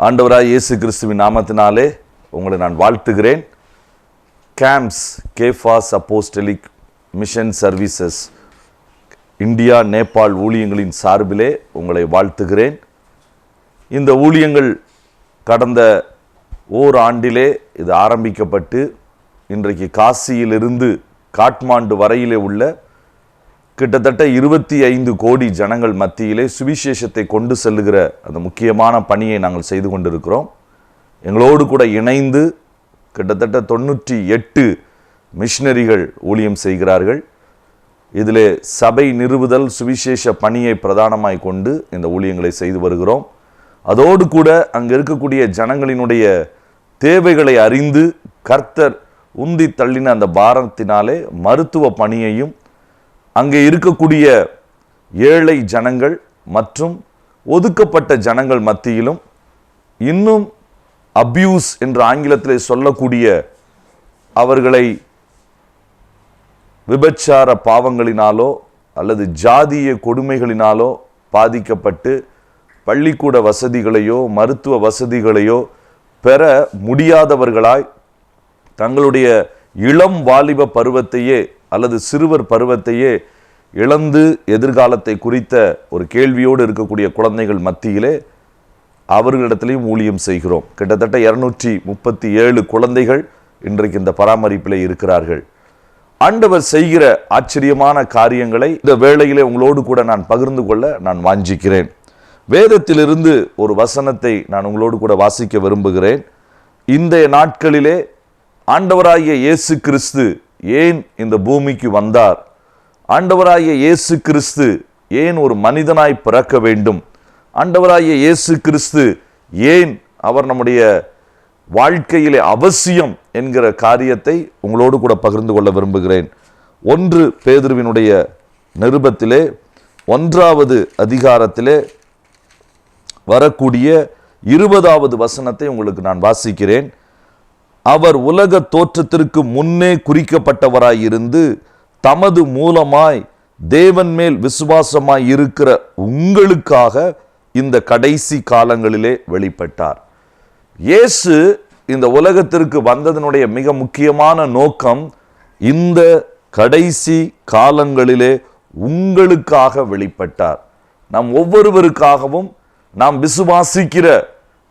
ஆண்டவராய் இயேசு கிறிஸ்துவின் நாமத்தினாலே உங்களை நான் வாழ்த்துகிறேன். Camps Cephas Apostolic Mission Services India Nepal ஊழியங்களின் சார்பிலே உங்களை வாழ்த்துகிறேன். இந்த ஊழியங்கள் கடந்த ஓராண்டிலே இது ஆரம்பிக்கப்பட்டு இன்றைக்கு காசியிலிருந்து காட்மாண்டு வரையிலே உள்ள கிட்டத்தட்ட 25 கோடி ஜனங்கள் மத்தியிலே சுவிசேஷத்தை கொண்டு செல்லுகிற அந்த முக்கியமான பணியை நாங்கள் செய்து கொண்டிருக்கிறோம். எங்களோடு கூட இணைந்து கிட்டத்தட்ட 98 மிஷனரிகள் ஊழியம் செய்கிறார்கள். இதிலே சபை நிறுவுதல் சுவிசேஷ பணியை பிரதானமாய் கொண்டு இந்த ஊழியங்களை செய்து வருகிறோம். அதோடு கூட அங்கே இருக்கக்கூடிய ஜனங்களினுடைய தேவைகளை அறிந்து கர்த்தர் உந்தி தள்ளின அந்த பாரத்தினாலே மருத்துவ பணியையும் அங்கே இருக்கக்கூடிய ஏழை ஜனங்கள் மற்றும் ஒதுக்கப்பட்ட ஜனங்கள் மத்தியிலும் இன்னும் அபியூஸ் என்று ஆங்கிலத்திலே சொல்லக்கூடிய அவர்களை விபச்சார பாவங்களினாலோ அல்லது ஜாதிய கொடுமைகளினாலோ பாதிக்கப்பட்டு பள்ளிக்கூட வசதிகளையோ மருத்துவ வசதிகளையோ பெற முடியாதவர்களாய் தங்களுடைய இளம் வாலிப பருவத்தையே அல்லது சிறுவர் பருவத்தையே இழந்து எதிர்காலத்தை குறித்த ஒரு கேள்வியோடு இருக்கக்கூடிய குழந்தைகள் மத்தியிலே அவர்களிடத்திலையும் ஊழியம் செய்கிறோம். கிட்டத்தட்ட 237 குழந்தைகள் இன்றைக்கு இந்த பராமரிப்பிலே இருக்கிறார்கள். ஆண்டவர் செய்கிற ஆச்சரியமான காரியங்களை இந்த வேளையிலே உங்களோடு கூட நான் பகிர்ந்து கொள்ள நான் வாஞ்சிக்கிறேன். வேதத்திலிருந்து ஒரு வசனத்தை நான் உங்களோடு கூட வாசிக்க விரும்புகிறேன். இந்த நாட்களிலே ஆண்டவராகிய இயேசு கிறிஸ்து ஏன் இந்த பூமிக்கு வந்தார், ஆண்டவராகிய இயேசு கிறிஸ்து ஏன் ஒரு மனிதனாய் பிறக்க வேண்டும், ஆண்டவராகிய இயேசு கிறிஸ்து ஏன் அவர் நம்முடைய வாழ்க்கையிலே அவசியம் என்கிற காரியத்தை உங்களோடு கூட பகிர்ந்து கொள்ள விரும்புகிறேன். 1 பேதுருவினுடைய நிருபத்திலே 1வது அதிகாரத்திலே வரக்கூடிய 20வது வசனத்தை உங்களுக்கு நான் வாசிக்கிறேன். அவர் உலக தோற்றத்திற்கு முன்னே குறிக்கப்பட்டவராயிருந்து தமது மூலமாய் தேவன் மேல் விசுவாசமாய் இருக்கிற உங்களுக்காக இந்த கடைசி காலங்களிலே வெளிப்பட்டார். இயேசு இந்த உலகத்திற்கு வந்ததனுடைய மிக முக்கியமான நோக்கம் இந்த கடைசி காலங்களிலே உங்களுக்காக வெளிப்பட்டார். நாம் ஒவ்வொருவருக்காகவும் நாம் விசுவாசிக்கிற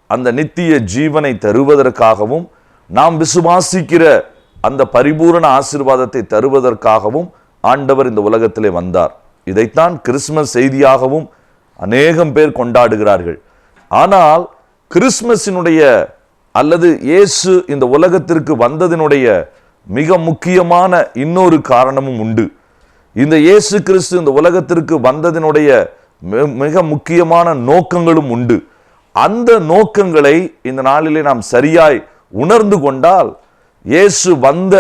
அந்த நித்திய ஜீவனை தருவதற்காகவும் நாம் விசுவாசிக்கிற அந்த பரிபூரண ஆசீர்வாதத்தை தருவதற்காகவும் ஆண்டவர் இந்த உலகத்திலே வந்தார். இதைத்தான் கிறிஸ்துமஸ் செய்தியாகவும் அநேகம் பேர் கொண்டாடுகிறார்கள். ஆனால் கிறிஸ்துமஸினுடைய அல்லது இயேசு இந்த உலகத்திற்கு வந்ததினுடைய மிக முக்கியமான இன்னொரு காரணமும் உண்டு. இந்த இயேசு கிறிஸ்து இந்த உலகத்திற்கு வந்ததினுடைய மிக முக்கியமான நோக்கங்களும் உண்டு. அந்த நோக்கங்களை இந்த நாளிலே நாம் சரியாய் உணர்ந்து கொண்டால் இயேசு வந்த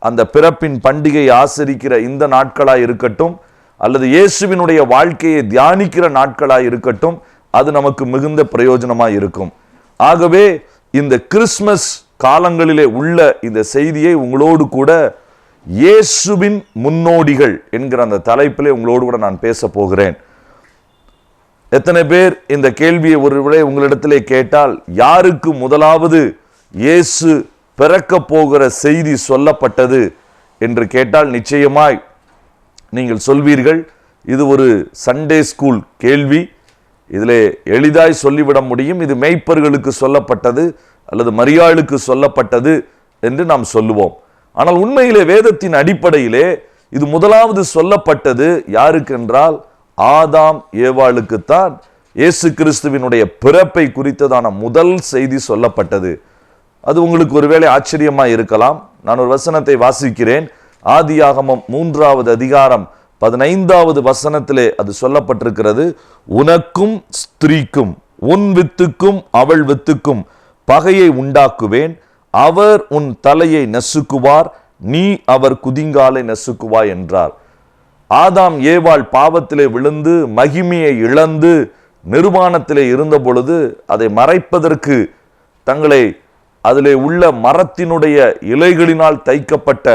அந்த பிறப்பின் பண்டிகை ஆசரிக்கிற இந்த நாட்களாய் இருக்கட்டும் அல்லது இயேசுவினுடைய வாழ்க்கையை தியானிக்கிற நாட்களாய் இருக்கட்டும், அது நமக்கு மிகுந்த பிரயோஜனமாய் இருக்கும். ஆகவே இந்த கிறிஸ்துமஸ் காலங்களிலே உள்ள இந்த செய்தியை உங்களோடு கூட இயேசுவின் முன்னோடிகள் என்கிற அந்த தலைப்பிலே உங்களோடு கூட நான் பேச போகிறேன். எத்தனை பேர் இந்த கேள்வியை ஒருவேளை உங்களிடத்திலே கேட்டால் யாருக்கு முதலாவது இயேசு பிறக்க போகிற செய்தி சொல்லப்பட்டது என்று கேட்டால் நிச்சயமாய் நீங்கள் சொல்வீர்கள், இது ஒரு சண்டே ஸ்கூல் கேள்வி, இதிலே எளிதாய் சொல்லிவிட முடியும், இது மேய்ப்பர்களுக்கு சொல்லப்பட்டது அல்லது மரியாளுக்கு சொல்லப்பட்டது என்று நாம் சொல்லுவோம். ஆனால் உண்மையிலே வேதத்தின் அடிப்படையிலே இது முதலாவது சொல்லப்பட்டது யாருக்கென்றால் ஆதாம் ஏவாளுக்குத்தான் இயேசு கிறிஸ்துவினுடைய பிறப்பை குறித்ததான முதல் செய்தி சொல்லப்பட்டது. அது உங்களுக்கு ஒருவேளை ஆச்சரியமா இருக்கலாம். நான் ஒரு வசனத்தை வாசிக்கிறேன். ஆதியாகமம் 3வது அதிகாரம் 15வது வசனத்திலே அது சொல்லப்பட்டிருக்கிறது. உனக்கும் ஸ்திரீக்கும் உன் வித்துக்கும் அவள் வித்துக்கும் பகையை உண்டாக்குவேன், அவர் உன் தலையை நசுக்குவார், நீ அவர் குதிங்காலை நசுக்குவாய் என்றார். ஆதாம் ஏவாள் பாவத்திலே விழுந்து மகிமையை இழந்து நிர்வாணத்திலே இருந்த பொழுது அதை மறைப்பதற்கு தங்களை அதிலே உள்ள மரத்தினுடைய இலைகளினால் தைக்கப்பட்ட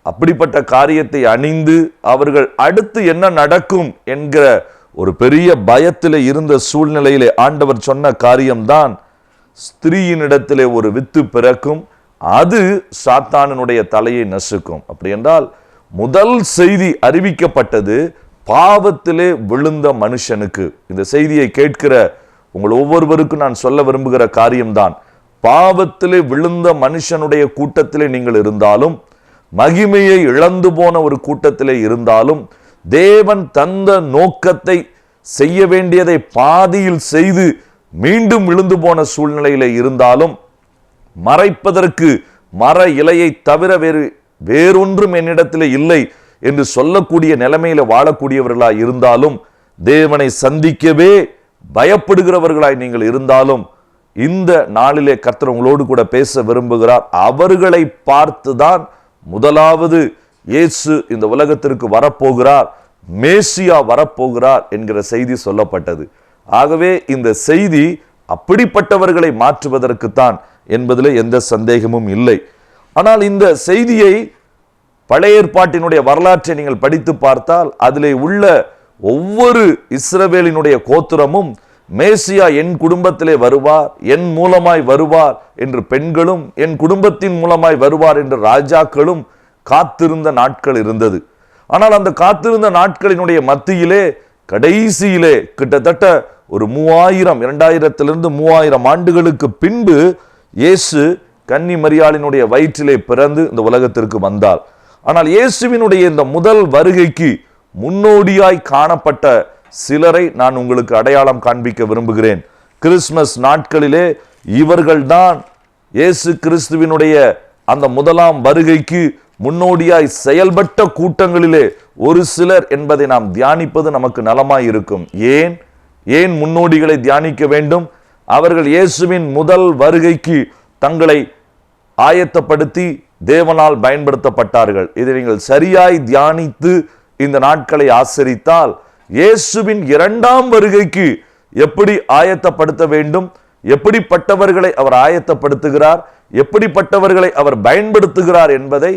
அப்படிப்பட்ட காரியத்தை அணிந்து அவர்கள் அடுத்து என்ன நடக்கும் என்கிற ஒரு பெரிய பயத்தில் இருந்த சூழ்நிலையிலே ஆண்டவர் சொன்ன காரியம்தான் ஸ்திரீயினிடத்திலே ஒரு வித்து பிறக்கும், அது சாத்தானினுடைய தலையை நசுக்கும். அப்படி என்றால் முதல் செய்தி அறிவிக்கப்பட்டது பாவத்திலே விழுந்த மனுஷனுக்கு. இந்த செய்தியை கேட்கிற உங்கள் ஒவ்வொருவருக்கும் நான் சொல்ல விரும்புகிற காரியம்தான், பாவத்திலே விழுந்த மனுஷனுடைய கூட்டத்திலே நீங்கள் இருந்தாலும், மகிமையை இழந்து போன ஒரு கூட்டத்திலே இருந்தாலும், தேவன் தந்த நோக்கத்தை செய்ய வேண்டியதை பாதியில் செய்து மீண்டும் விழுந்து போன சூழ்நிலையில இருந்தாலும், மறைப்பதற்கு மர இலையை தவிர வேறொன்றும் என்னிடத்திலே இல்லை என்று சொல்லக்கூடிய நிலைமையில வாழக்கூடியவர்களாய் இருந்தாலும், தேவனை சந்திக்கவே பயப்படுகிறவர்களாய் நீங்கள் இருந்தாலும், இந்த நாளிலே கர்த்தர் உங்களோடு கூட பேச விரும்புகிறார். அவர்களை பார்த்துதான் முதலாவது இயேசு இந்த உலகத்திற்கு வரப்போகிறார், மேசியா வரப்போகிறார் என்கிற செய்தி சொல்லப்பட்டது. ஆகவே இந்த செய்தி அப்படிப்பட்டவர்களை மாற்றுவதற்குத்தான் என்பதில் எந்த சந்தேகமும் இல்லை. ஆனால் இந்த செய்தியை பழைய ஏற்பாட்டினுடைய வரலாற்றை நீங்கள் படித்து பார்த்தால் அதிலே உள்ள ஒவ்வொரு இஸ்ரவேலினுடைய கோத்திரமும் மேசியா என் குடும்பத்திலே வருவார், என் மூலமாய் வருவார் என்று பெண்களும், என் குடும்பத்தின் மூலமாய் வருவார் என்று ராஜாக்களும் காத்திருந்த நாட்கள் இருந்தது. ஆனால் அந்த காத்திருந்த நாட்களினுடைய மத்தியிலே கடைசியிலே கிட்டத்தட்ட ஒரு 2000 ஆண்டுகளுக்கு பின்பு இயேசு கன்னி மரியாளினுடைய வயிற்றிலே பிறந்து இந்த உலகத்திற்கு வந்தார். ஆனால் இயேசுவினுடைய இந்த முதல் வருகைக்கு முன்னோடியாய் காணப்பட்ட சிலரை நான் உங்களுக்கு அடையாளம் காண்பிக்க விரும்புகிறேன். கிறிஸ்துமஸ் நாட்களிலே இவர்கள்தான் இயேசு கிறிஸ்துவினுடைய அந்த முதலாம் வருகைக்கு முன்னோடியாய் செயல்பட்ட கூட்டங்களிலே ஒரு சிலர் என்பதை நாம் தியானிப்பது நமக்கு நலமாய் இருக்கும். ஏன் முன்னோடிகளை தியானிக்க வேண்டும்? அவர்கள் இயேசுவின் முதல் வருகைக்கு தங்களை ஆயத்தப்படுத்தி தேவனால் பயன்படுத்தப்பட்டார்கள். இதை நீங்கள் சரியாய் தியானித்து இந்த நாட்களை ஆசரித்தால், இயேசுவின் இரண்டாம் வருகைக்கு எப்படி ஆயத்தப்படுத்த வேண்டும், எப்படிப்பட்டவர்களை அவர் ஆயத்தப்படுத்துகிறார், எப்படிப்பட்டவர்களை அவர் பயன்படுத்துகிறார் என்பதை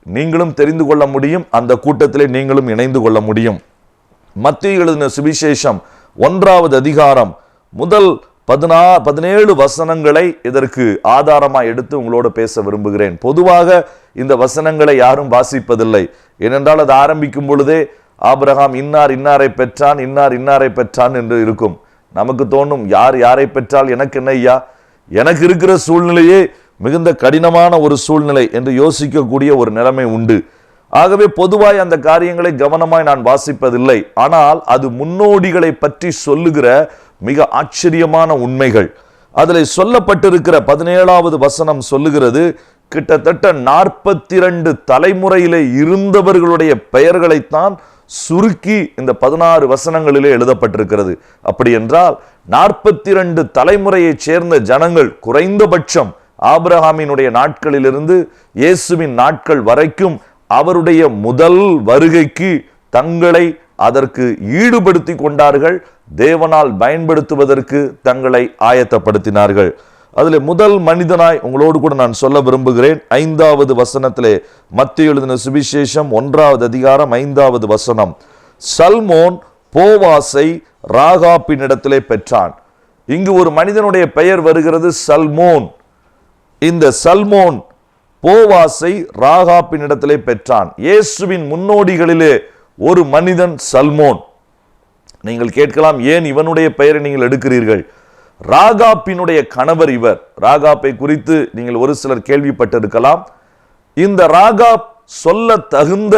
நீங்களும் தெரிந்து கொள்ள முடியும். அந்த கூட்டத்திலே நீங்களும் இணைந்து கொள்ள முடியும். மத்தேயு எழுதின சுவிசேஷம் 1வது அதிகாரம் முதல் 17 வசனங்களை இதற்கு ஆதாரமாக எடுத்து உங்களோடு பேச விரும்புகிறேன். பொதுவாக இந்த வசனங்களை யாரும் வாசிப்பதில்லை. ஏனென்றால் அது ஆரம்பிக்கும் பொழுதே ஆபிரகாம் இன்னாரை பெற்றான், இன்னாரை பெற்றான் என்று இருக்கும். நமக்கு தோணும், யாரை பெற்றால் எனக்கு என்ன ஐயா, எனக்கு இருக்கிற சூழ்நிலையே மிகுந்த கடினமான ஒரு சூழ்நிலை என்று யோசிக்கக்கூடிய ஒரு நிலைமை உண்டு. ஆகவே பொதுவாய் அந்த காரியங்களை கவனமாய் நான் வாசிப்பதில்லை. ஆனால் அது முன்னோடிகளை பற்றி சொல்லுகிற மிக ஆச்சரியமான உண்மைகள். அதில் சொல்லப்பட்டிருக்கிற 17வது வசனம் சொல்லுகிறது, கிட்டத்தட்ட 42 தலைமுறையிலே இருந்தவர்களுடைய பெயர்களைத்தான் சுருக்கி இந்த 16 வசனங்களிலே எழுதப்பட்டிருக்கிறது. அப்படி என்றால் 42 தலைமுறையை சேர்ந்த ஜனங்கள் குறைந்தபட்சம் ஆபிரகாமினுடைய நாட்களிலிருந்து இயேசுவின் நாட்கள் வரைக்கும் அவருடைய முதல் வருகைக்கு தங்களை அதற்கு ஈடுபடுத்தி கொண்டார்கள். தேவனால் பயன்படுத்துவதற்கு தங்களை ஆயத்தப்படுத்தினார்கள். அதில் முதல் மனிதனாய் உங்களோடு கூட நான் சொல்ல விரும்புகிறேன். 5வது வசனத்திலே, மத்தேயு எழுதின சுவிசேஷம் 1வது அதிகாரம் 5வது வசனம், சல்மோன் போவாசை ராகாப்பினிடத்திலே பெற்றான். இங்கு ஒரு மனிதனுடைய பெயர் வருகிறது, சல்மோன். இந்த சல்மோன் போவாசை ராகாப்பினிடத்திலே பெற்றான். இயேசுவின் முன்னோடிகளிலே ஒரு மனிதன் சல்மோன். நீங்கள் கேட்கலாம், ஏன் இவனுடைய பெயரை நீங்கள் எடுக்கிறீர்கள்? ராகாப்பினுடைய கணவர் இவர். ராகாப்பை குறித்து நீங்கள் ஒரு சிலர் கேள்விப்பட்டிருக்கலாம். இந்த ராகாப் சொல்ல தகுந்த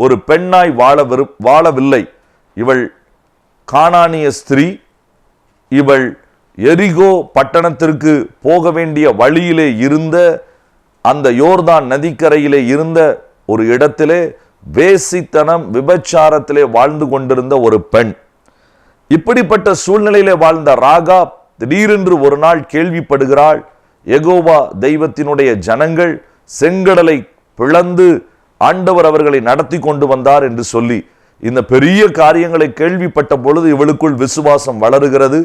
ஒரு பெண்ணாய் வாழவில்லை. இவள் கானானிய ஸ்திரீ. இவள் எரிகோ பட்டணத்திற்கு போக வேண்டிய வழியிலே இருந்த அந்த யோர்தான் நதிக்கரையிலே இருந்த ஒரு இடத்திலே வேசித்தனம் விபச்சாரத்திலே வாழ்ந்து கொண்டிருந்த ஒரு பெண். இப்படிப்பட்ட சூழ்நிலையிலே வாழ்ந்த ராகாப் திடீரென்று ஒரு நாள் கேள்விப்படுகிறாள், யெகோவா தெய்வத்தினுடைய ஜனங்கள் செங்கடலை பிளந்து ஆண்டவர் அவர்களை நடத்தி கொண்டு வந்தார் என்று சொல்லி. இந்த பெரிய காரியங்களை கேள்விப்பட்ட பொழுது இவளுக்குள் விசுவாசம் வளருகிறது.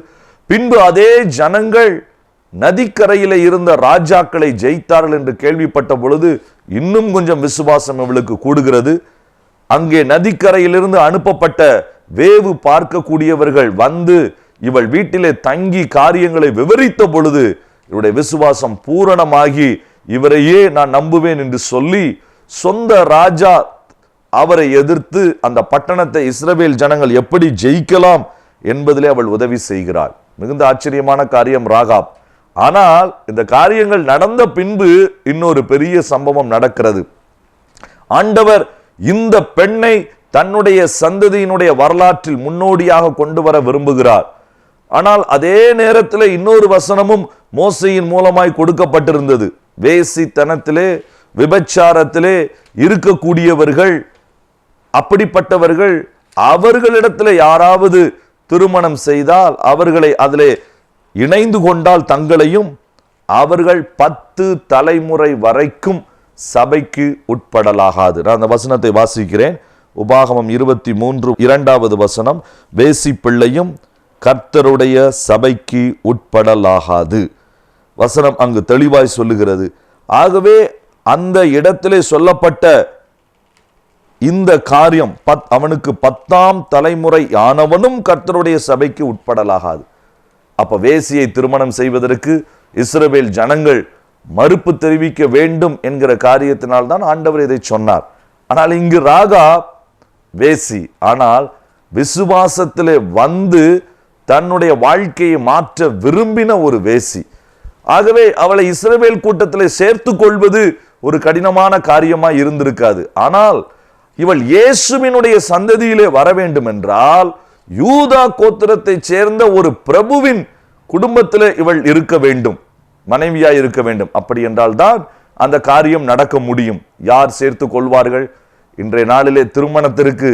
பின்பு அதே ஜனங்கள் நதிக்கரையிலே இருந்த ராஜாக்களை ஜெயித்தார்கள் என்று கேள்விப்பட்ட பொழுது இன்னும் கொஞ்சம் விசுவாசம் இவளுக்கு கூடுகிறது. அங்கே நதிக்கரையிலிருந்து அனுப்பப்பட்ட வேவு பார்க்கக்கூடியவர்கள் வந்து இவள் வீட்டிலே தங்கி காரியங்களை விவரித்த பொழுது இவருடைய விசுவாசம் பூரணமாகி இவரையே நான் நம்புவேன் என்று சொல்லி சொந்த ராஜா அவரை எதிர்த்து அந்த பட்டணத்தை இஸ்ரவேல் ஜனங்கள் எப்படி ஜெயிக்கலாம் என்பதிலே அவள் உதவி செய்கிறாள். மிகுந்த ஆச்சரியமான காரியம் ராகாப். ஆனால் இந்த காரியங்கள் நடந்த பின்பு இன்னொரு பெரிய சம்பவம் நடக்கிறது. ஆண்டவர் இந்த பெண்ணை தன்னுடைய சந்ததியினுடைய வரலாற்றில் முன்னோடியாக கொண்டு வர விரும்புகிறார். ஆனால் அதே நேரத்தில் இன்னொரு வசனமும் மோசையின் மூலமாய் கொடுக்கப்பட்டிருந்தது. வேசித்தனத்திலே விபச்சாரத்திலே இருக்கக்கூடியவர்கள், அப்படிப்பட்டவர்கள் அவர்களிடத்தில் யாராவது திருமணம் செய்தால், அவர்களை அதிலே இணைந்து கொண்டால் தங்களையும் அவர்கள் 10 தலைமுறை வரைக்கும் சபைக்கு உட்படலாகாது. நான் அந்த வசனத்தை வாசிக்கிறேன். உபாகமம் 23 2வது வசனம், வேசி பிள்ளையும் கர்த்தருடைய சபைக்கு உட்படலாகாது. வசனம் அங்கு தெளிவாய் சொல்லுகிறது. ஆகவே அந்த இடத்திலே சொல்லப்பட்ட இந்த காரியம் அவனுக்கு 10ஆம் தலைமுறை ஆனவனும் கர்த்தருடைய சபைக்கு உட்படலாகாது. அப்ப வேசியை திருமணம் செய்வதற்கு இஸ்ரவேல் ஜனங்கள் மறுப்பு தெரிவிக்க வேண்டும் என்கிற காரியத்தினால் தான் ஆண்டவர் இதை சொன்னார். ஆனால் இங்கு ராகாப் வேசி, ஆனால் விசுவாசத்திலே வந்து தன்னுடைய வாழ்க்கையை மாற்ற விரும்பின ஒரு வேசி. ஆகவே அவளை இஸ்ரவேல் கூட்டத்திலே சேர்த்து கொள்வது ஒரு கடினமான காரியமாய் இருந்திருக்காது. ஆனால் இவள் இயேசுவினுடைய சந்ததியிலே வர வேண்டும் என்றால் யூதா கோத்திரத்தை சேர்ந்த ஒரு பிரபுவின் குடும்பத்தில் இவள் இருக்க வேண்டும், மனைவியாய் இருக்க வேண்டும். அப்படி என்றால் தான் அந்த காரியம் நடக்க முடியும். யார் சேர்த்து கொள்வார்கள்? இன்றைய நாளிலே திருமணத்திற்கு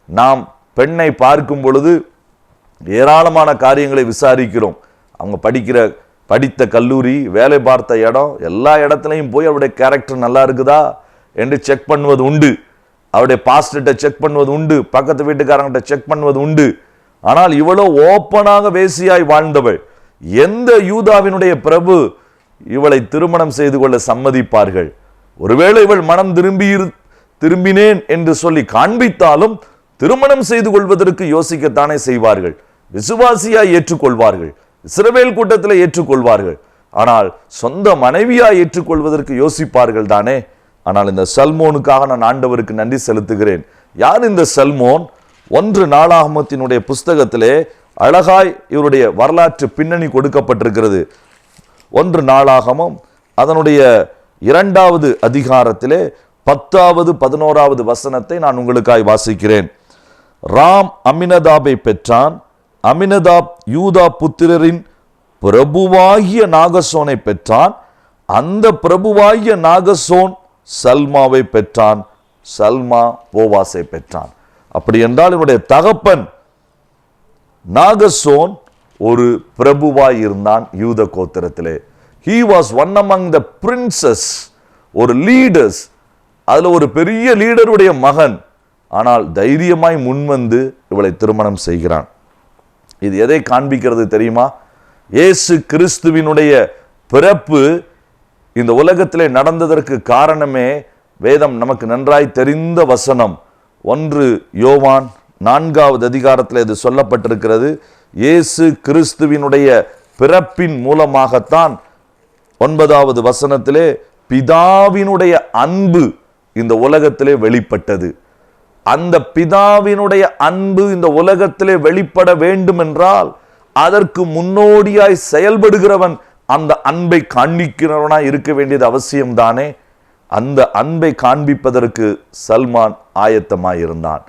நாம் பெண்ணை பார்க்கும் பொழுது ஏராளமான காரியங்களை விசாரிக்கிறோம். அவங்க படித்த கல்லூரி, வேலை பார்த்த இடம், எல்லா இடத்துலையும் போய் அவருடைய கேரக்டர் நல்லா இருக்குதா என்று செக் பண்ணுவது உண்டு. அவருடைய பாஸ்டர்கிட்ட செக் பண்ணுவது உண்டு, பக்கத்து வீட்டுக்காரங்கிட்ட செக் பண்ணுவது உண்டு. ஆனால் இவ்வளோ ஓப்பனாக வேசியாய் வாழ்ந்தவள், எந்த யூதாவினுடைய பிரபு இவளை திருமணம் செய்து கொள்ள சம்மதிப்பார்கள்? ஒருவேளை இவள் மனம் திரும்பினேன் என்று சொல்லி காண்பித்தாலும் திருமணம் செய்து கொள்வதற்கு யோசிக்கத்தானே செய்வார்கள். விசுவாசியாய் ஏற்றுக்கொள்வார்கள், இஸ்ரவேல் கூட்டத்தில் ஏற்றுக்கொள்வார்கள். ஆனால் சொந்த மனைவியாய் ஏற்றுக்கொள்வதற்கு யோசிப்பார்கள் தானே. ஆனால் இந்த சல்மோனுக்காக நான் ஆண்டவருக்கு நன்றி செலுத்துகிறேன். யார் இந்த சல்மோன்? 1 நாளாகமத்தினுடைய புஸ்தகத்திலே அழகாய் இவருடைய வரலாற்று பின்னணி கொடுக்கப்பட்டிருக்கிறது. 1 நாளாகமம் அதனுடைய 2வது அதிகாரத்திலே 10வது 11வது வசனத்தை நான் உங்களுக்காய் வாசிக்கிறேன். ராம் அமினதாபை பெற்றான். அமினதாப் யூதா புத்திரரின் பிரபுவாகிய நாகசோனை பெற்றான். அந்த பிரபுவாகிய நாகசோன் சல்மாவை பெற்றான். சல்மா போவாசை பெற்றான். அப்படி என்றால் என்னுடைய தகப்பன் நாகசோன் ஒரு பிரபுவாய் இருந்தான் யூத கோத்திரத்திலே. he was one among the princes, ஒரு லீடர்ஸ். அதுல ஒரு பெரிய லீடருடைய மகன். ஆனால் தைரியமாய் முன்வந்து இவளை திருமணம் செய்கிறான். இது எதை காண்பிக்கிறது தெரியுமா? இயேசு கிறிஸ்துவினுடைய பிறப்பு இந்த உலகத்திலே நடந்ததற்கு காரணமே வேதம் நமக்கு நன்றாய் தெரிந்த வசனம். 1 யோவான் 4வது அதிகாரத்தில் இது சொல்லப்பட்டிருக்கிறது. இயேசு கிறிஸ்துவினுடைய பிறப்பின் மூலமாகத்தான் 9வது வசனத்திலே பிதாவினுடைய அன்பு இந்த உலகத்திலே வெளிப்பட்டது. அந்த பிதாவினுடைய அன்பு இந்த உலகத்திலே வெளிப்பட வேண்டும் என்றால் அதற்கு முன்னோடியாய் செயல்படுகிறவன் அந்த அன்பை காண்பிக்கிறவனாய் இருக்க வேண்டியது அவசியம்தானே. அந்த அன்பை காண்பிப்பதற்கு சல்மான் ஆயத்தமாயிருந்தான்.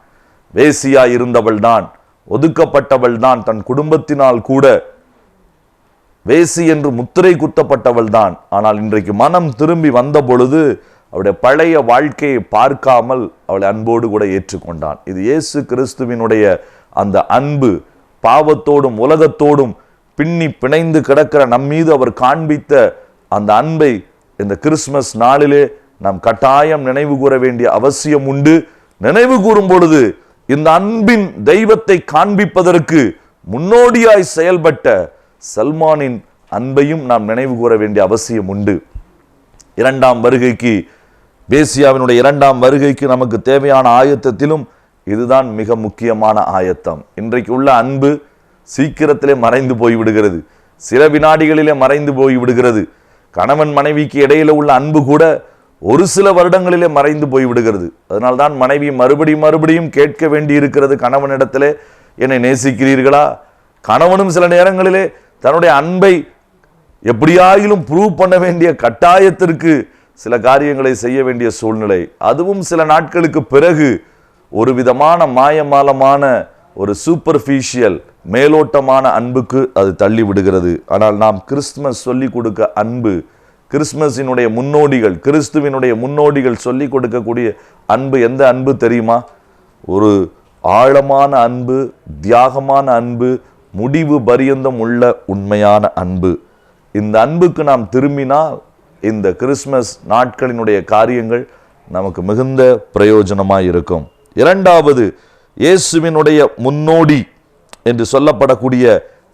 வேசியாய் இருந்தவள் தான், ஒதுக்கப்பட்டவள் தான், தன் குடும்பத்தினால் கூட வேசி என்று முத்திரை குத்தப்பட்டவள் தான். ஆனால் இன்றைக்கு மனம் திரும்பி வந்த பொழுது அவருடைய பழைய வாழ்க்கையை பார்க்காமல் அவளை அன்போடு கூட ஏற்றுக்கொண்டான். இது இயேசு கிறிஸ்துவினுடைய அந்த அன்பு. பாவத்தோடும் உலகத்தோடும் பின்னி பிணைந்து கிடக்கிற நம்மீது அவர் காண்பித்த அந்த அன்பை இந்த கிறிஸ்துமஸ் நாளிலே நாம் கட்டாயம் நினைவு கூற வேண்டிய அவசியம் உண்டு. நினைவு கூறும் பொழுது இந்த அன்பின் தெய்வத்தை காண்பிப்பதற்கு முன்னோடியாய் செயல்பட்ட சல்மானின் அன்பையும் நாம் நினைவு கூற வேண்டிய அவசியம் உண்டு. 2ஆம் வருகைக்கு, பேசியாவினுடைய 2ஆம் வருகைக்கு நமக்கு தேவையான ஆயத்தத்திலும் இதுதான் மிக முக்கியமான ஆயத்தம். இன்றைக்கு உள்ள அன்பு சீக்கிரத்திலே மறைந்து போய்விடுகிறது. சில வினாடிகளிலே மறைந்து போய் விடுகிறது. கணவன் மனைவிக்கு இடையில உள்ள அன்பு கூட ஒரு சில வருடங்களிலே மறைந்து போய் விடுகிறது. அதனால்தான் மனைவி மறுபடியும் கேட்க வேண்டி இருக்கிறது கணவனிடத்திலே, என்னை நேசிக்கிறீர்களா? கணவனும் சில நேரங்களிலே தன்னுடைய அன்பை எப்படியாயிலும் ப்ரூவ் பண்ண வேண்டிய கட்டாயத்திற்கு சில காரியங்களை செய்ய வேண்டிய சூழ்நிலை. அதுவும் சில நாட்களுக்கு பிறகு ஒரு விதமான மாயமாலமான ஒரு சூப்பர்ஃபிஷியல் மேலோட்டமான அன்புக்கு அது தள்ளி விடுகிறது. ஆனால் நாம் கிறிஸ்துமஸ் சொல்லிக் கொடுக்க அன்பு, கிறிஸ்துமஸினுடைய முன்னோடிகள், கிறிஸ்துவினுடைய முன்னோடிகள் சொல்லிக் கொடுக்கக்கூடிய அன்பு எந்த அன்பு தெரியுமா? ஒரு ஆழமான அன்பு, தியாகமான அன்பு, முடிவு பரியந்தம் உள்ள உண்மையான அன்பு. இந்த அன்புக்கு நாம் திரும்பினால் இந்த கிறிஸ்துமஸ் நாட்களினுடைய காரியங்கள் நமக்கு மிகுந்த பிரயோஜனமாய் இருக்கும். இரண்டாவது, இயேசுவினுடைய முன்னோடி என்று சொல்லப்படக்கூடிய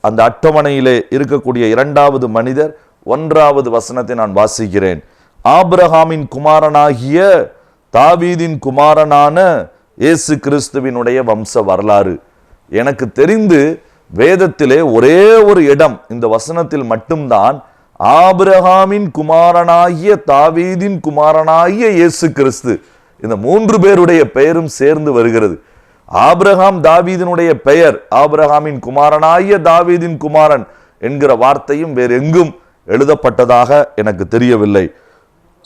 அந்த அட்டவணையிலே இருக்கக்கூடிய இரண்டாவது மனிதர், 1வது வசனத்தை நான் வாசிக்கிறேன். ஆபிரகாமின் குமாரனாகிய தாவீதின் குமாரனான இயேசு கிறிஸ்துவினுடைய வம்ச வரலாறு. எனக்கு தெரிந்து வேதத்திலே ஒரே ஒரு இடம், இந்த வசனத்தில் மட்டும்தான் ஆபிரகாமின் குமாரனாகிய தாவீதின் குமாரனாகிய இயேசு கிறிஸ்து, இந்த 3 பேருடைய பெயரும் சேர்ந்து வருகிறது. ஆபிரகாம் தாவீதினுடைய பெயர், ஆபிரகாமின் குமாரனாகிய தாவீதின் குமாரன் என்கிற வார்த்தையும் வேறு எங்கும் எழுதப்பட்டதாக எனக்கு தெரியவில்லை.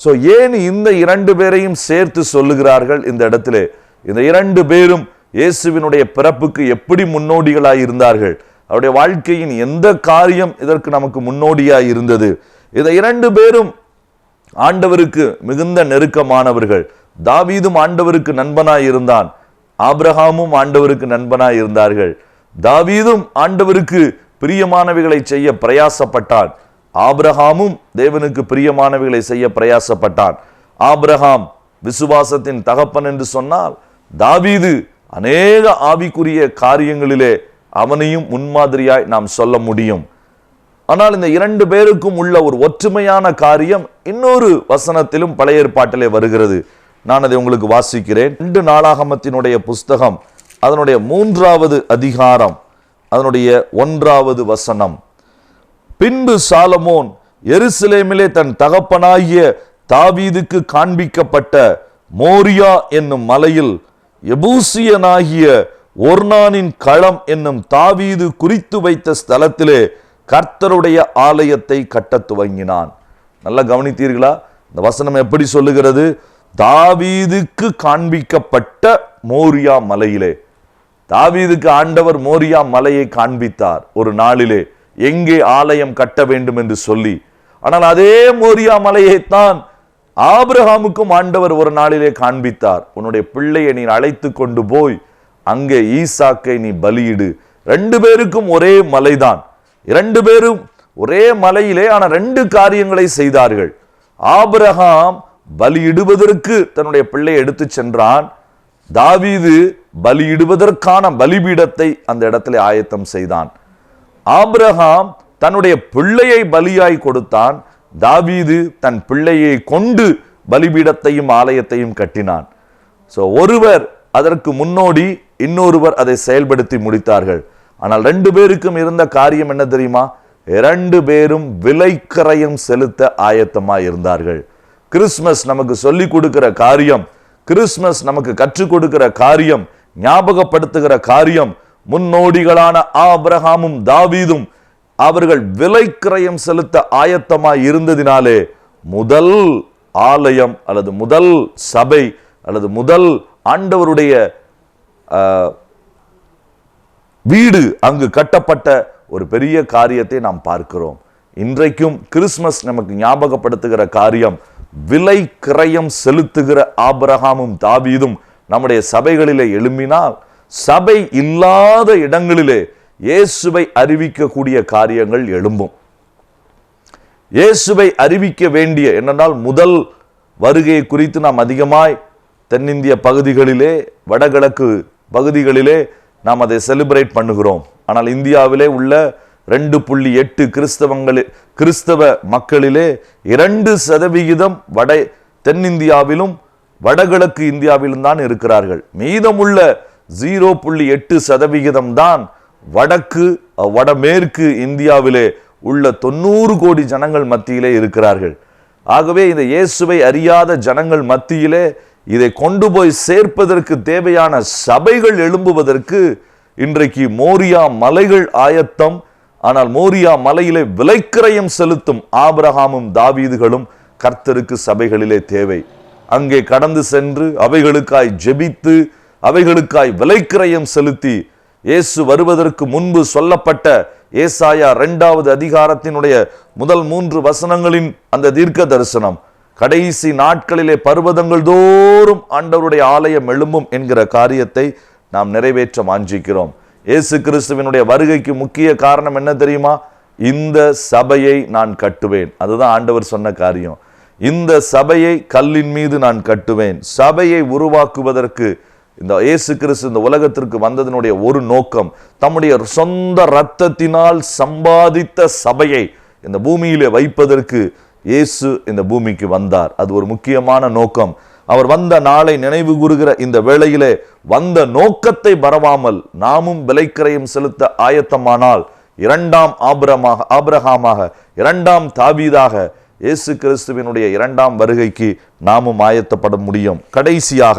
சோ ஏன் இந்த 2 பேரையும் சேர்த்து சொல்லுகிறார்கள் இந்த இடத்திலே? இந்த 2 பேரும் இயேசுவினுடைய பிறப்புக்கு எப்படி முன்னோடிகளாய் இருந்தார்கள்? அவருடைய வாழ்க்கையின் எந்த காரியம் இதற்கு நமக்கு முன்னோடியாய் இருந்தது? இந்த 2 பேரும் ஆண்டவருக்கு மிகுந்த நெருக்கமானவர்கள். தாவீதும் ஆண்டவருக்கு நண்பனாய் இருந்தான், ஆபிரகாமும் ஆண்டவருக்கு நண்பனாய் இருந்தார்கள். தாவீதும் ஆண்டவருக்கு பிரியமானவைகளை செய்ய பிரயாசப்பட்டான், ஆபிரகாமும் தேவனுக்கு பிரியமானவைகளை செய்ய பிரயாசப்பட்டான். ஆபிரகாம் விசுவாசத்தின் தகப்பன் என்று சொன்னால், தாவீது அநேக ஆவிக்குரிய காரியங்களிலே அவனையும் முன்மாதிரியாய் நாம் சொல்ல முடியும். ஆனால் இந்த 2 பேருக்கும் உள்ள ஒரு ஒற்றுமையான காரியம் இன்னொரு வசனத்திலும் பழைய ஏற்பாட்டிலே வருகிறது. நான் அதை உங்களுக்கு வாசிக்கிறேன். 2 நாளாகமத்தினுடைய புஸ்தகம், அதனுடைய 3வது அதிகாரம், அதனுடைய 1வது வசனம். பின்பு சாலமோன் எருசலேமிலே தன் தகப்பனாகிய தாவீதுக்கு காண்பிக்கப்பட்ட மோரியா என்னும் மலையில் எபூசியனாகிய ஒர்னானின் களம் என்னும் தாவீது குறித்து வைத்த ஸ்தலத்திலே கர்த்தருடைய ஆலயத்தை கட்டத் துவங்கினான். நல்லா கவனித்தீர்களா? இந்த வசனம் எப்படி சொல்லுகிறது? தாவீதுக்கு காண்பிக்கப்பட்ட மோரியா மலையிலே. தாவீதுக்கு ஆண்டவர் மோரியா மலையை காண்பித்தார் ஒரு நாளிலே, எங்கே ஆலயம் கட்ட வேண்டும் என்று சொல்லி. ஆனால் அதே மோரியா மலையைத்தான் ஆபிரகாமுக்கும் ஆண்டவர் ஒரு நாளிலே காண்பித்தார். உன்னுடைய பிள்ளையை நீ அழைத்து கொண்டு போய் அங்கே ஈசாக்கை நீ பலியிடு. 2 பேருக்கும் ஒரே மலைதான், 2 பேரும் ஒரே மலையிலே, ஆனா 2 காரியங்களை செய்தார்கள். ஆபிரகாம் பலியிடுவதற்கு தன்னுடைய பிள்ளையை எடுத்து சென்றான். தாவீது பலியிடுவதற்கான பலிபீடத்தை அந்த இடத்துல ஆயத்தம் செய்தான். ஆபிரகாம் தன்னுடைய பிள்ளையை பலியாய் கொடுத்தான். தாவீது தன் பிள்ளையை கொண்டு பலிபீடத்தையும் ஆலயத்தையும் கட்டினான். சோ ஒருவர் அதற்கு முன்னோடி, இன்னொருவர் அதை செயல்படுத்தி முடித்தார்கள். ஆனால் 2 பேருக்கும் இருந்த காரியம் என்ன தெரியுமா? 2 பேரும் விலைக்கரையம் செலுத்த ஆயத்தமாய் இருந்தார்கள். கிறிஸ்துமஸ் நமக்கு சொல்லிக் கொடுக்கிற காரியம், கிறிஸ்துமஸ் நமக்கு கற்றுக் கொடுக்கிற காரியம், ஞாபகப்படுத்துகிற காரியம், முன்னோடிகளான ஆபிரகாமும் தாவீதும் அவர்கள் விலைக்கிரயம் செலுத்த ஆயத்தமாய் இருந்ததினாலே முதல் ஆலயம் அல்லது முதல் சபை அல்லது முதல் ஆண்டவருடைய வீடு அங்கு கட்டப்பட்ட ஒரு பெரிய காரியத்தை நாம் பார்க்கிறோம். இன்றைக்கும் கிறிஸ்துமஸ் நமக்கு ஞாபகப்படுத்துகிற காரியம், விலை கிரயம் செலுத்துகிற ஆபிரகாமும் தாவீதும் நம்முடைய சபைகளிலே எழும்பினால், சபை இல்லாத இடங்களிலே இயேசுவை அறிவிக்கக்கூடிய காரியங்கள் எழும்பும். இயேசுவை அறிவிக்க வேண்டிய என்னென்றால், முதல் வருகை குறித்து நாம் அதிகமாய் தென்னிந்திய பகுதிகளிலே, வடகிழக்கு பகுதிகளிலே நாம் அதை செலிப்ரேட் பண்ணுகிறோம். ஆனால் இந்தியாவிலே உள்ள 2.8 கிறிஸ்தவ மக்களிலே 2% வட தென்னிந்தியாவிலும் வடகிழக்கு இந்தியாவிலும் தான் இருக்கிறார்கள். மீதமுள்ள 0.8% தான் வடமேற்கு இந்தியாவிலே உள்ள 90 கோடி ஜனங்கள் மத்தியிலே இருக்கிறார்கள். ஆகவே இந்த இயேசுவை அறியாத ஜனங்கள் மத்தியிலே இதை கொண்டு போய் சேர்ப்பதற்கு தேவையான சபைகள் எழும்புவதற்கு இன்றைக்கு மோரியா மலைகள் ஆயத்தம். ஆனால் மோரியா மலையிலே விலைக்கிரயம் செலுத்தும் ஆபிரகாமும் தாவீதுகளும் கர்த்தருக்கு சபைகளிலே தேவை. அங்கே கடந்து சென்று அவைகளுக்காய் ஜெபித்து அவைகளுக்காய் விலைக்கிரயம் செலுத்தி இயேசு வருவதற்கு முன்பு சொல்லப்பட்ட ஏசாயா 2வது அதிகாரத்தினுடைய முதல் 3 வசனங்களின் அந்த தீர்க்க தரிசனம், கடைசி நாட்களிலே பர்வதங்கள் தோறும் ஆண்டவருடைய ஆலயம் எழும்பும் என்கிற காரியத்தை நாம் நிறைவேற்ற வாஞ்சிக்கிறோம். இயேசு கிறிஸ்துவினுடைய வருகைக்கு முக்கிய காரணம் என்ன தெரியுமா? இந்த சபையை நான் கட்டுவேன். அதுதான் ஆண்டவர் சொன்ன காரியம். இந்த சபையை கல்லின் மீது நான் கட்டுவேன். சபையை உருவாக்குவதற்கு இந்த இயேசு கிறிஸ்து இந்த உலகத்திற்கு வந்ததனுடைய ஒரு நோக்கம், தம்முடைய சொந்த இரத்தத்தினால் சம்பாதித்த சபையை இந்த பூமியிலே வைப்பதற்கு இயேசு இந்த பூமிக்கு வந்தார். அது ஒரு முக்கியமான நோக்கம். அவர் வந்த நாளை நினைவு கூறுகிற இந்த வேளையிலே வந்த நோக்கத்தை மறவாமல் நாமும் விலைக்கிரயம் செலுத்த ஆயத்தமானால் 2ஆம் ஆபிரகாமாக 2ஆம் தாவீதாக இயேசு கிறிஸ்துவினுடைய 2ஆம் வருகைக்கு நாமும் ஆயத்தப்பட முடியும். கடைசியாக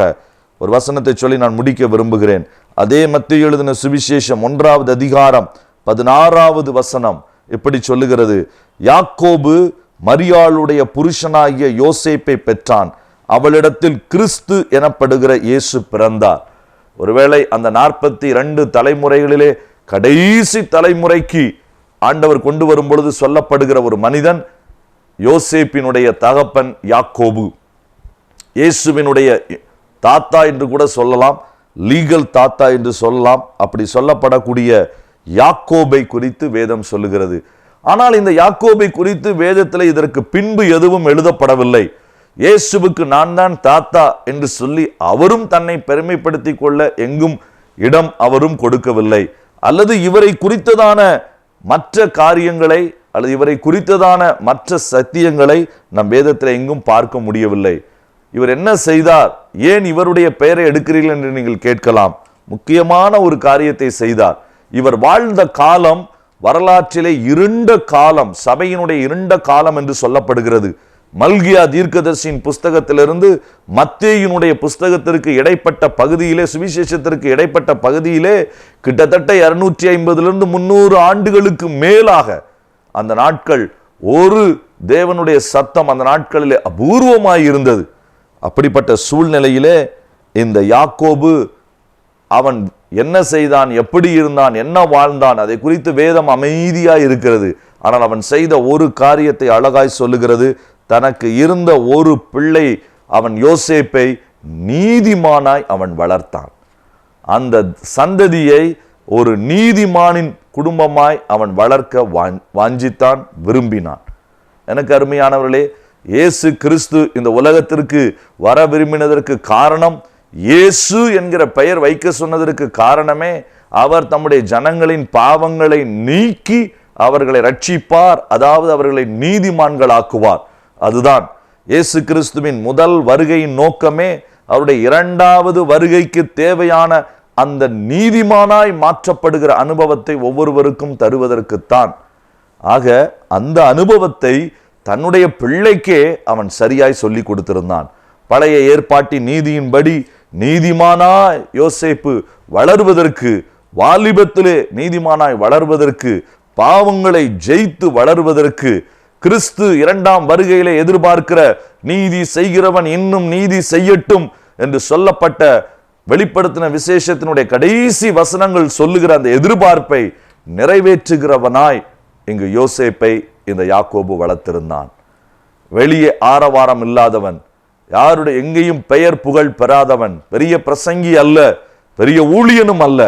ஒரு வசனத்தை சொல்லி நான் முடிக்க விரும்புகிறேன். அதே மத்தேயு எழுதின சுவிசேஷம் 1வது அதிகாரம் 16வது வசனம் இப்படி சொல்லுகிறது, யாக்கோபு மரியாளுடைய புருஷனாகிய யோசேப்பை பெற்றான், அவளிடத்தில் கிறிஸ்து எனப்படுகிற இயேசு பிறந்தார். ஒருவேளை அந்த 42 தலைமுறைகளிலே கடைசி தலைமுறைக்கு ஆண்டவர் கொண்டு வரும் பொழுது சொல்லப்படுகிற ஒரு மனிதன் யோசேப்பினுடைய தகப்பன் யாக்கோபு. இயேசுவினுடைய தாத்தா என்று கூட சொல்லலாம், லீகல் தாத்தா என்று சொல்லலாம். அப்படி சொல்லப்படக்கூடிய யாக்கோபை குறித்து வேதம் சொல்லுகிறது. ஆனால் இந்த யாக்கோபை குறித்து வேதத்தில் இதற்கு பின்பு எதுவும் எழுதப்படவில்லை. இயேசுவுக்கு நான் தான் தாத்தா என்று சொல்லி அவரும் தன்னை பெருமைப்படுத்திக் கொள்ள எங்கும் இடம் அவரும் கொடுக்கவில்லை. அல்லது இவரை குறித்ததான மற்ற காரியங்களை அல்லது இவரை குறித்ததான மற்ற சத்தியங்களை நம் வேதத்தில் எங்கும் பார்க்க முடியவில்லை. இவர் என்ன செய்தார், ஏன் இவருடைய பெயரை எடுக்கிறீர்கள் என்று நீங்கள் கேட்கலாம். முக்கியமான ஒரு காரியத்தை செய்தார். இவர் வாழ்ந்த காலம் வரலாற்றிலே இருண்ட காலம், சபையினுடைய இருண்ட காலம் என்று சொல்லப்படுகிறது. மல்கியா தீர்க்கதரிசியின் புஸ்தகத்திலிருந்து மத்தேயுனுடைய புஸ்தகத்திற்கு இடைப்பட்ட பகுதியிலே, சுவிசேஷத்திற்கு இடைப்பட்ட பகுதியிலே கிட்டத்தட்ட 250 300 ஆண்டுகளுக்கு மேலாக அந்த நாட்கள் ஒரு தேவனுடைய சத்தம் அந்த நாட்களிலே அபூர்வமாய் இருந்தது. அப்படிப்பட்ட சூழ்நிலையிலே இந்த யாக்கோபு அவன் என்ன செய்தான், எப்படி இருந்தான், என்ன வாழ்ந்தான், அதை குறித்து வேதம் அமைதியாய் இருக்கிறது. ஆனால் அவன் செய்த ஒரு காரியத்தை அழகாய் சொல்லுகிறது. தனக்கு இருந்த ஒரு பிள்ளை அவன் யோசேப்பை நீதிமானாய் அவன் வளர்த்தான். அந்த சந்ததியை ஒரு நீதிமானின் குடும்பமாய் அவன் வளர்க்க வாஞ்சித்தான், விரும்பினான். எனக்கு அருமையானவர்களே, இயேசு கிறிஸ்து இந்த உலகத்திற்கு வர விரும்பினதற்கு காரணம், இயேசு என்கிற பெயர் வைக்க சொன்னதற்கு காரணமே அவர் தம்முடைய ஜனங்களின் பாவங்களை நீக்கி அவர்களை ரட்சிப்பார், அதாவது அவர்களை நீதிமான்களாக்குவார். அதுதான் இயேசு கிறிஸ்துவின் முதல் வருகையின் நோக்கமே. அவருடைய 2வது வருகைக்கு தேவையான அந்த நீதிமானாய் மாற்றப்படுகிற அனுபவத்தை ஒவ்வொருவருக்கும் தருவதற்குத்தான். ஆக அந்த அனுபவத்தை தன்னுடைய பிள்ளைக்கே அவன் சரியாய் சொல்லி கொடுத்திருந்தான். பழைய ஏற்பாட்டின் நீதியின்படி நீதிமானாய் யோசேப்பு வளர்வதற்கு, வாலிபத்திலே நீதிமானாய் வளர்வதற்கு, பாவங்களை ஜெயித்து வளர்வதற்கு, கிறிஸ்து 2ஆம் வருகையிலே எதிர்பார்க்கிற நீதி செய்கிறவன் இன்னும் நீதி செய்யட்டும் என்று சொல்லப்பட்ட வெளிப்படுத்தின விசேஷத்தினுடைய கடைசி வசனங்கள் சொல்லுகிற அந்த எதிர்பார்ப்பை நிறைவேற்றுகிறவனாய் இங்கு யோசேப்பை இந்த யாக்கோபு வளர்த்திருந்தான். வெளியே ஆரவாரம் இல்லாதவன், யாருடைய எங்கேயும் பெயர் புகழ் பெறாதவன், பெரிய பிரசங்கி அல்ல, பெரிய ஊழியனும் அல்ல.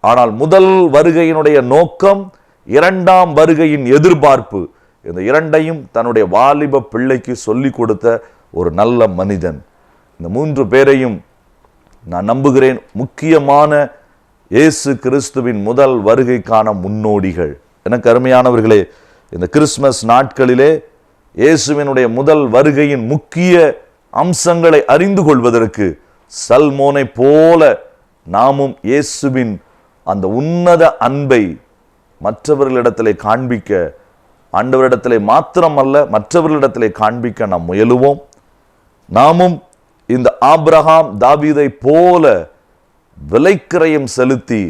ஆனால் முதல் வருகையினுடைய நோக்கம், 2ஆம் வருகையின் எதிர்பார்ப்பு, இந்த இரண்டையும் தன்னுடைய வாலிப பிள்ளைக்கு சொல்லி கொடுத்த ஒரு நல்ல மனிதன். இந்த 3 பேரையும் நான் நம்புகிறேன் முக்கியமான இயேசு கிறிஸ்துவின் முதல் வருகைக்கான முன்னோடிகள். எனக்கு அருமையானவர்களே, இந்த கிறிஸ்துமஸ் நாட்களிலே இயேசுவினுடைய முதல் வருகையின் முக்கிய அம்சங்களை அறிந்து கொள்வதற்கு சல்மோனை போல நாமும் இயேசுவின் அந்த உன்னத அன்பை மற்றவர்களிடத்திலே காண்பிக்க ஆண்டவரிடத்திலே மாத்திரமல்ல மற்றவர்களிடத்திலே காண்பிக்க நாம் முயலுவோம். நாமும் இந்த ஆபிரகாம் தாவீதை போல விலைக்கிரயம் செலுத்தி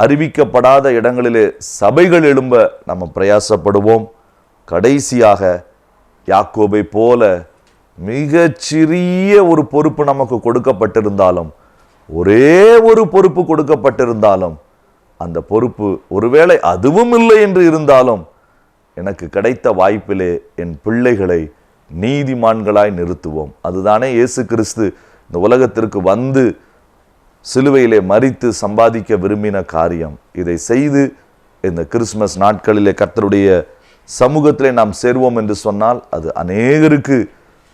அறிவிக்கப்படாத இடங்களிலே சபைகள் எழும்ப நம்ம பிரயாசப்படுவோம். கடைசியாக யாக்கோபை போல மிகச்சிறிய ஒரு பொறுப்பு நமக்கு கொடுக்கப்பட்டிருந்தாலும், ஒரே ஒரு பொறுப்பு கொடுக்கப்பட்டிருந்தாலும், அந்த பொறுப்பு ஒருவேளை அதுவும் இல்லை என்று இருந்தாலும், எனக்கு கிடைத்த வாய்ப்பிலே என் பிள்ளைகளை நீதிமான்களாய் நிறுத்துவோம். அதுதானே இயேசு கிறிஸ்து இந்த உலகத்திற்கு வந்து சிலுவையிலே மரித்து சம்பாதிக்க விரும்பின காரியம். இதை செய்து இந்த கிறிஸ்துமஸ் நாட்களிலே கர்த்தருடைய சமூகத்திலே நாம் சேர்வோம் என்று சொன்னால் அது அநேகருக்கு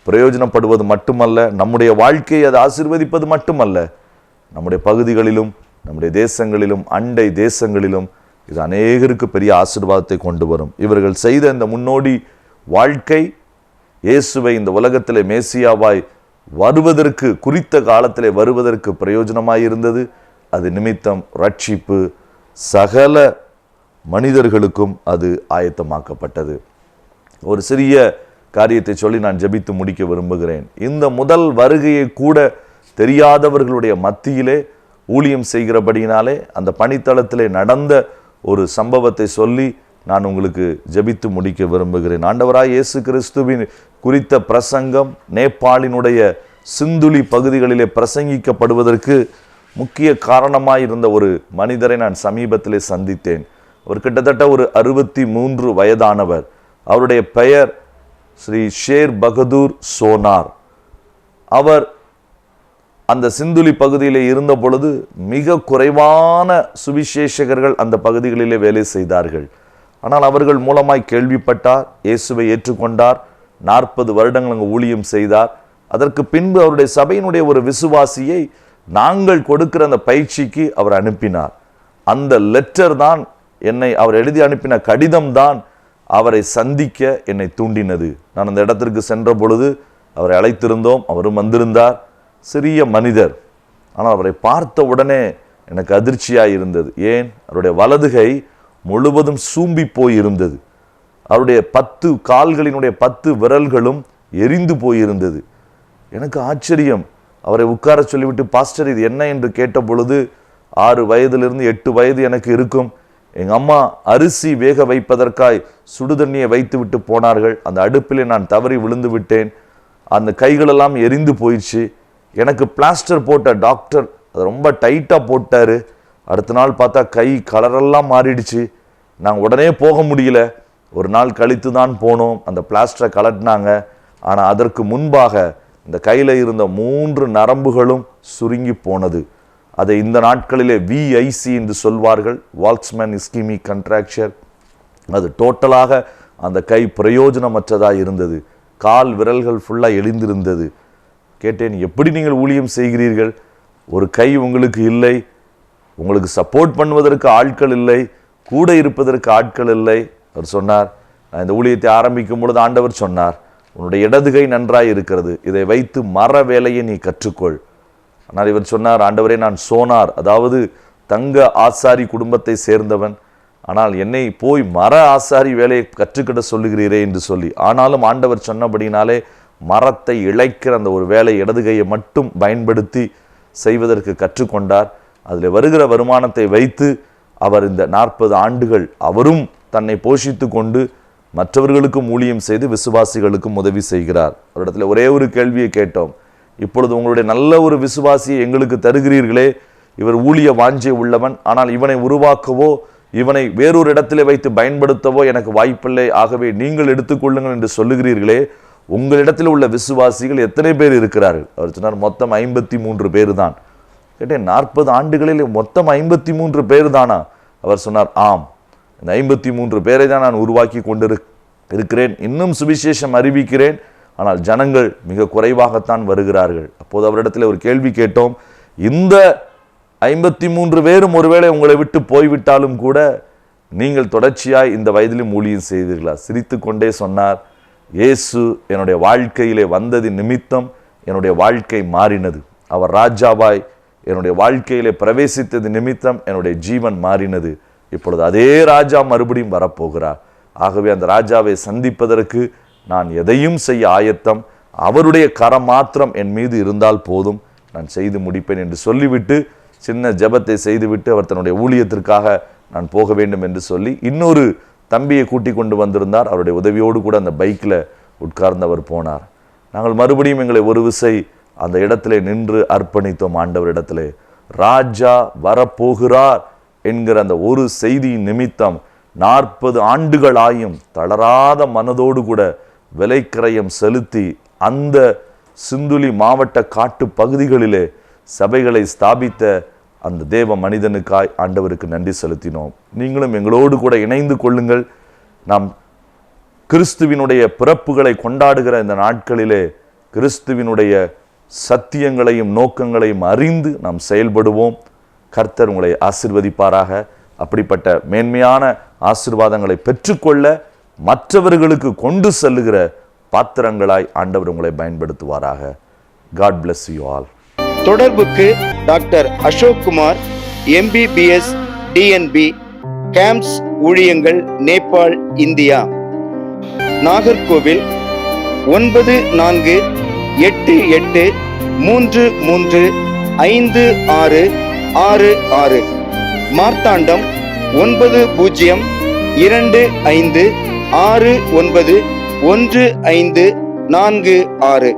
பிரயோஜனப்படுவது மட்டுமல்ல, நம்முடைய வாழ்க்கையை அது ஆசீர்வதிப்பது மட்டுமல்ல, நம்முடைய பகுதிகளிலும் நம்முடைய தேசங்களிலும் அண்டை தேசங்களிலும் இது அநேகருக்கு பெரிய ஆசீர்வாதத்தை கொண்டு வரும். இவர்கள் செய்த இந்த முன்னோடி வாழ்க்கை இயேசுவை இந்த உலகத்திலே மேசியாவாய் வருவதற்கு, குறித்த காலத்திலே வருவதற்கு பிரயோஜனமாயிருந்தது. அது நிமித்தம் ரட்சிப்பு சகல மனிதர்களுக்கும் அது ஆயத்தமாக்கப்பட்டது. ஒரு சிறிய காரியத்தை சொல்லி நான் ஜெபித்து முடிக்க விரும்புகிறேன். இந்த முதல் வருகையை கூட தெரியாதவர்களுடைய மத்தியிலே ஊழியம் செய்கிறபடியினாலே அந்த பணித்தளத்திலே நடந்த ஒரு சம்பவத்தை சொல்லி நான் உங்களுக்கு ஜெபித்து முடிக்க விரும்புகிறேன். ஆண்டவராய் இயேசு கிறிஸ்துவின் குறித்த பிரசங்கம் நேபாளினுடைய சிந்துலி பகுதிகளிலே பிரசங்கிக்கப்படுவதற்கு முக்கிய காரணமாயிருந்த ஒரு மனிதரை நான் சமீபத்திலே சந்தித்தேன். அவர் கிட்டத்தட்ட ஒரு 63 வயதானவர். அவருடைய பெயர் ஸ்ரீ ஷேர் பகதூர் சோனார். அவர் அந்த சிந்துலி பகுதியிலே இருந்த பொழுது மிக குறைவான சுவிசேஷகர்கள் அந்த பகுதிகளிலே வேலை செய்தார்கள். ஆனால் அவர்கள் மூலமாய் கேள்விப்பட்டார், இயேசுவை ஏற்றுக்கொண்டார், 40 வருடங்கள் அங்கு ஊழியம் செய்தார். அதற்கு பின்பு அவருடைய சபையினுடைய ஒரு விசுவாசியை நாங்கள் கொடுக்கிற அந்த பயிற்சிக்கு அவர் அனுப்பினார். அந்த லெட்டர் தான் என்னை, அவர் எழுதி அனுப்பின கடிதம் தான் அவரை சந்திக்க என்னை தூண்டினது. நான் அந்த இடத்திற்கு சென்ற பொழுது அவரை அழைத்திருந்தோம், அவரும் வந்திருந்தார். சிறிய மனிதர், ஆனால் அவரை பார்த்த உடனே எனக்கு அதிர்ச்சியாக இருந்தது. ஏன், அவருடைய வலதுகை முழுவதும் சூம்பி போயிருந்தது. அவருடைய 10 கால்களினுடைய 10 விரல்களும் எரிந்து போயிருந்தது. எனக்கு ஆச்சரியம். அவரை உட்கார சொல்லிவிட்டு, பாஸ்டர் இது என்ன என்று கேட்ட பொழுது, 6 வயதிலிருந்து 8 வயது எனக்கு இருக்கும். எங்கள் அம்மா அரிசி வேக வைப்பதற்காய் சுடுதண்ணியை வைத்து விட்டு போனார்கள். அந்த அடுப்பிலே நான் தவறி விழுந்து விட்டேன். அந்த கைகளெல்லாம் எரிந்து போயிடுச்சு. எனக்கு பிளாஸ்டர் போட்ட டாக்டர் அதை ரொம்ப டைட்டாக போட்டார். அடுத்த நாள் பார்த்தா கை கலரெல்லாம் மாறிடுச்சு. நாங்கள் உடனே போக முடியல. ஒரு நாள் கழித்து தான் போனோம். அந்த பிளாஸ்டரை கலட்டினாங்க. ஆனால் அதற்கு முன்பாக இந்த கையில் இருந்த 3 நரம்புகளும் சுருங்கி போனது. அதை இந்த நாட்களிலே VIC என்று சொல்வார்கள், வால்க்ஸ்மேன் இஸ்கிமிக் கண்ட்ராக்சர். அது டோட்டலாக அந்த கை பிரயோஜனமற்றதாக இருந்தது. கால் விரல்கள் ஃபுல்லாக எழிந்திருந்தது. கேட்டேன், எப்படி நீங்கள் ஊழியம் செய்கிறீர்கள்? ஒரு கை உங்களுக்கு இல்லை, உங்களுக்கு சப்போர்ட் பண்ணுவதற்கு ஆட்கள் இல்லை, கூட இருப்பதற்கு ஆட்கள் இல்லை. அவர் சொன்னார், நான் இந்த ஊழியத்தை ஆரம்பிக்கும் பொழுது ஆண்டவர் சொன்னார், உன்னுடைய இடதுகை நன்றாய் இருக்கிறது, இதை வைத்து மர வேலையை நீ கற்றுக்கொள். ஆனால் இவர் சொன்னார், ஆண்டவரே நான் சோனார், அதாவது தங்க ஆசாரி குடும்பத்தை சேர்ந்தவன், ஆனால் என்னை போய் மர ஆசாரி வேலையை கற்றுக்கிட சொல்லுகிறீரே என்று சொல்லி. ஆனாலும் ஆண்டவர் சொன்னபடினாலே மரத்தை இழைக்கிற அந்த ஒரு வேலை இடதுகையை மட்டும் பயன்படுத்தி செய்வதற்கு கற்றுக்கொண்டார். அதில் வருகிற வருமானத்தை வைத்து அவர் இந்த 40 ஆண்டுகள் அவரும் தன்னை போஷித்து கொண்டு மற்றவர்களுக்கும் ஊழியம் செய்து விசுவாசிகளுக்கும் உதவி செய்கிறார். அவரிடத்துல ஒரே ஒரு கேள்வியை கேட்டோம், இப்பொழுது உங்களுடைய நல்ல ஒரு விசுவாசியை எங்களுக்கு தருகிறீர்களே, இவர் ஊழிய வாஞ்சை உள்ளவன், ஆனால் இவனை உருவாக்கவோ இவனை வேறொரு இடத்திலே வைத்து பயன்படுத்தவோ எனக்கு வாய்ப்பில்லை, ஆகவே நீங்கள் எடுத்துக்கொள்ளுங்கள் என்று சொல்லுகிறீர்களே, உங்களிடத்தில் உள்ள விசுவாசிகள் எத்தனை பேர் இருக்கிறார்கள்? அவர் சொன்னார், மொத்தம் 53 பேர் தான். கேட்டேன், 40 ஆண்டுகளில் மொத்தம் 53 பேர் தானா? அவர் சொன்னார், ஆம், இந்த 53 பேரை தான் நான் உருவாக்கி கொண்டிருக்கிறேன். இன்னும் சுவிசேஷம் அறிவிக்கிறேன், ஆனால் ஜனங்கள் மிக குறைவாகத்தான் வருகிறார்கள். அப்போது அவரிடத்தில் ஒரு கேள்வி கேட்டோம், இந்த 53 பேரும் ஒருவேளை உங்களை விட்டு போய்விட்டாலும் கூட நீங்கள் தொடர்ச்சியாய் இந்த வயதிலும் ஊழியம் செய்தீர்களா? சிரித்து கொண்டே சொன்னார், இயேசு என்னுடைய வாழ்க்கையிலே வந்ததின் நிமித்தம் என்னுடைய வாழ்க்கை மாறினது. அவர் ராஜாவாய் என்னுடைய வாழ்க்கையிலே பிரவேசித்தது நிமித்தம் என்னுடைய ஜீவன் மாறினது. இப்பொழுது அதே ராஜா மறுபடியும் வரப்போகிறார். ஆகவே அந்த ராஜாவை சந்திப்பதற்கு நான் எதையும் செய்ய ஆயத்தம், அவருடைய கரம் மாத்திரம் என் மீது இருந்தால் போதும், நான் செய்து முடிப்பேன் என்று சொல்லிவிட்டு சின்ன ஜெபத்தை செய்துவிட்டு அவர் தன்னுடைய ஊழியத்திற்காக நான் போக வேண்டும் என்று சொல்லி இன்னொரு தம்பியை கூட்டி கொண்டு வந்திருந்தார். அவருடைய உதவியோடு கூட அந்த பைக்கில் உட்கார்ந்து அவர் போனார். நாங்கள் மறுபடியும் எங்களை ஒரு விசை அந்த இடத்திலே நின்று அர்ப்பணித்தோம் ஆண்டவரிடத்திலே. ராஜா வரப்போகிறார் என்கிற அந்த ஒரு செய்தியின் நிமித்தம் 40 ஆண்டுகளாயும் தளராத மனதோடு கூட விலைக்கிரயம் செலுத்தி அந்த சிந்துலி மாவட்ட காட்டு பகுதிகளிலே சபைகளை ஸ்தாபித்த அந்த தேவ மனிதனுக்காய் ஆண்டவருக்கு நன்றி செலுத்தினோம். நீங்களும் எங்களோடு கூட இணைந்து கொள்ளுங்கள். நாம் கிறிஸ்துவினுடைய பிறப்புகளை கொண்டாடுகிற இந்த நாட்களிலே கிறிஸ்துவினுடைய சத்தியங்களையும் நோக்கங்களையும் அறிந்து நாம் செயல்படுவோம். கர்த்தர் உங்களை ஆசீர்வதிப்பாராக. அப்படிப்பட்ட மேன்மையான ஆசீர்வாதங்களை பெற்றுக்கொள்ள மற்றவர்களுக்கு கொண்டு செல்லுகிற பாத்திரங்களாய் ஆண்டவர் உங்களை பயன்படுத்துவாராக. God bless you all. தொடர்புக்கு doctor Ashok Kumar, MBBS DNB, camps ஊழியங்கள், நேபாள், இந்தியா. நாகர்கோவில் 9488335666. மார்த்தாண்டம் 9025691546.